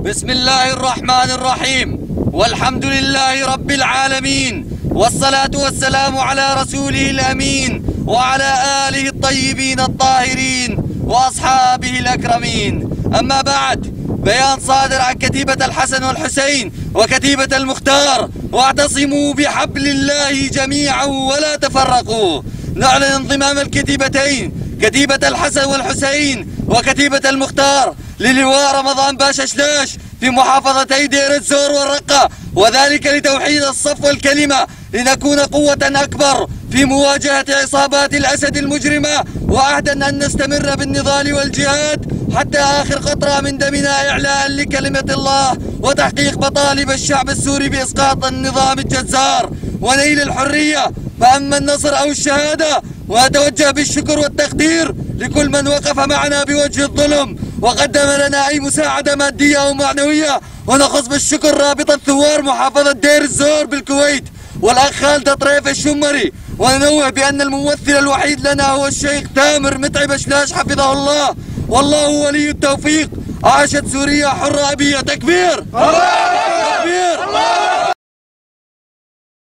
بسم الله الرحمن الرحيم، والحمد لله رب العالمين، والصلاة والسلام على رسوله الأمين وعلى آله الطيبين الطاهرين وأصحابه الأكرمين. أما بعد، بيان صادر عن كتيبة الحسن والحسين وكتيبة المختار: واعتصموا بحبل الله جميعا ولا تفرقوا. نعلن انضمام الكتيبتين، كتيبة الحسن والحسين وكتيبة المختار، للواء رمضان باشا شلاش في محافظتي دير الزور والرقة، وذلك لتوحيد الصف والكلمة، لنكون قوة أكبر في مواجهة عصابات الأسد المجرمة، وعهدا أن نستمر بالنضال والجهاد حتى آخر قطرة من دمنا، إعلاء لكلمة الله وتحقيق مطالب الشعب السوري بإسقاط النظام الجزار ونيل الحرية. فأما النصر أو الشهادة، وأتوجه بالشكر والتقدير لكل من وقف معنا بوجه الظلم وقدم لنا أي مساعدة مادية أو معنوية، ونخص بالشكر رابطة ثوار محافظة دير الزور بالكويت والأخ خالد طريف الشمري. وننوه بأن الممثل الوحيد لنا هو الشيخ تامر متعب شلاش حفظه الله، والله ولي التوفيق. عاشت سوريا حرة أبية. تكبير! تكبير!